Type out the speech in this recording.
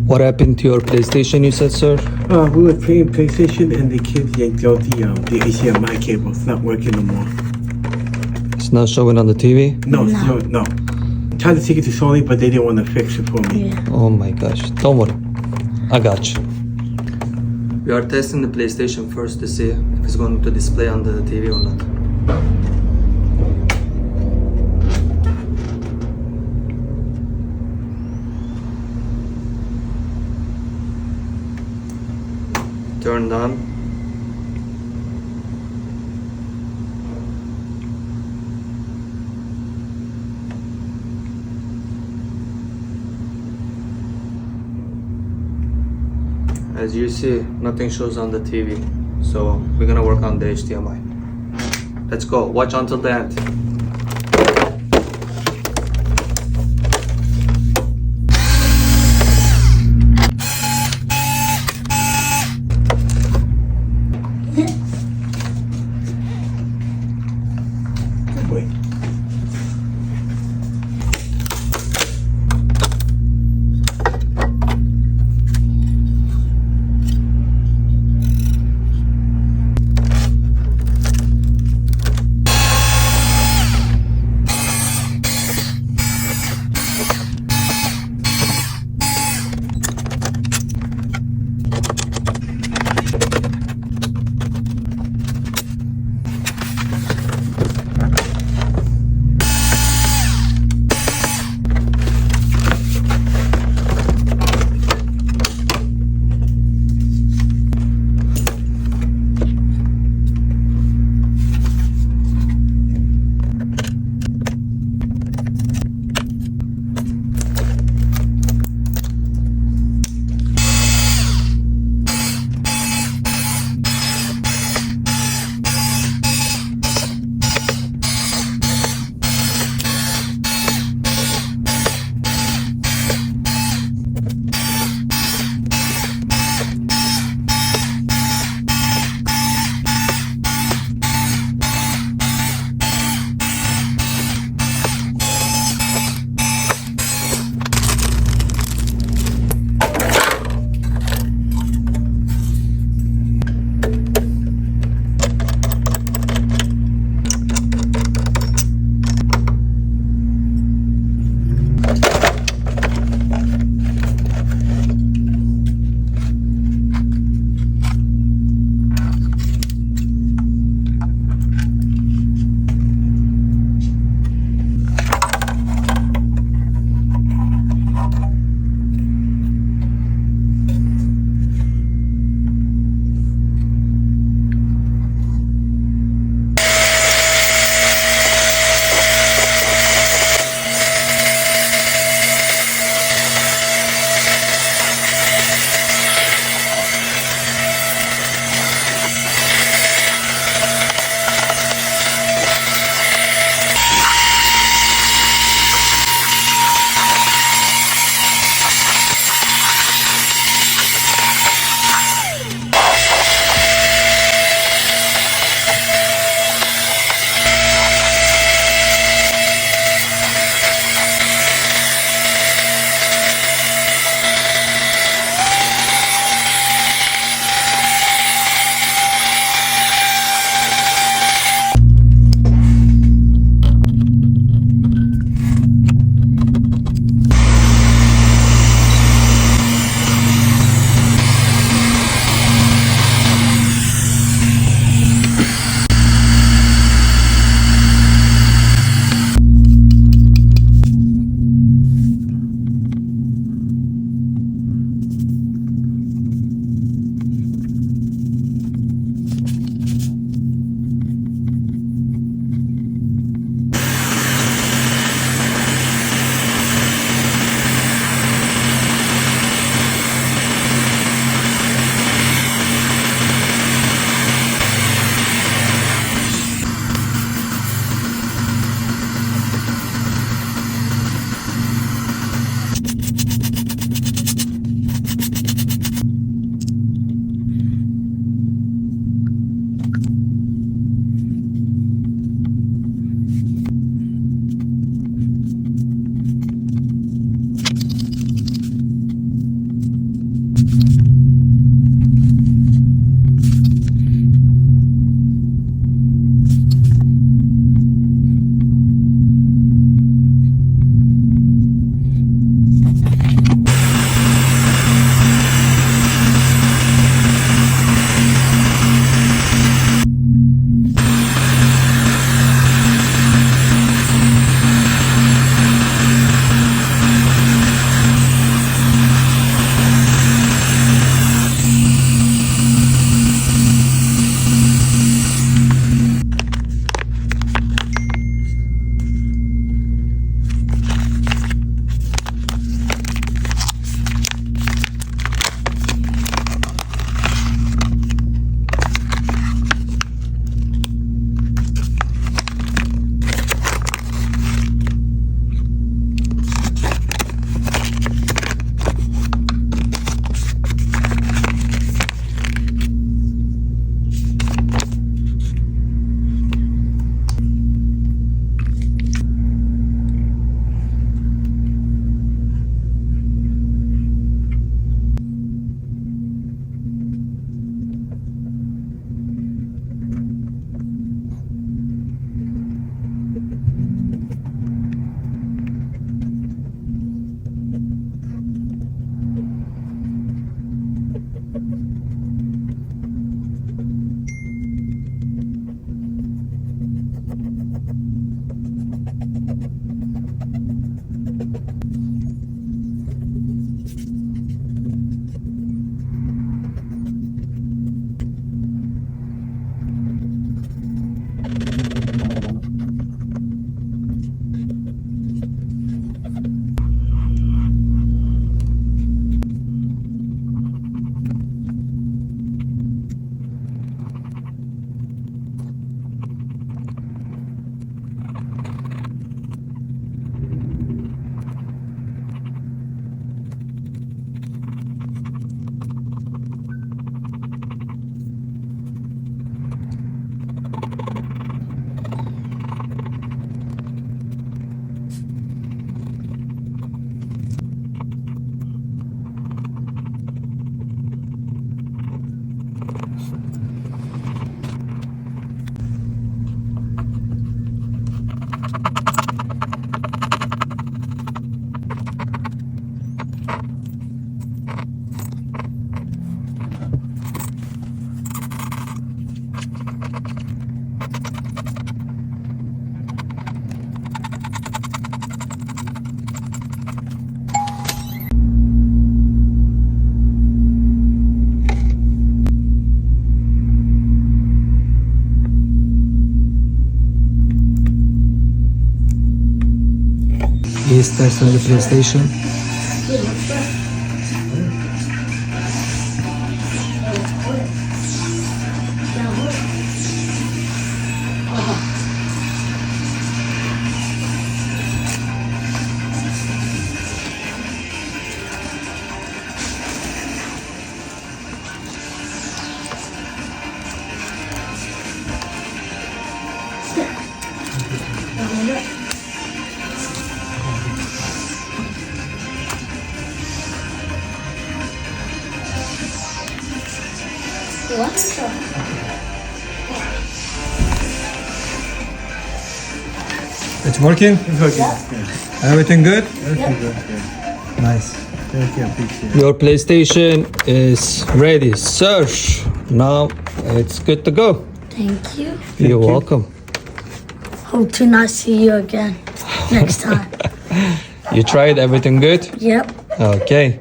What happened to your PlayStation, you said, sir? We were playing PlayStation and the kids yanked out the HDMI cable. It's not working no more. It's not showing on the TV? No. Tried to take it to Sony, but they didn't want to fix it for me. Yeah. Oh my gosh. Don't worry. I got you. We are testing the PlayStation first to see if it's going to display on the TV or not. Turned on. As you see, nothing shows on the TV, so we're gonna work on the HDMI. Let's go. Watch until the end. Good boy. istersen de PlayStation. What's up? It's working? It's okay. Yeah. Everything good? Everything good. Yeah. Nice. Thank you. Appreciate it. Your PlayStation is ready, sir. Now it's good to go. Thank you. You're you. welcome. Hope to not see you again next time. You tried everything good? Yep. Okay.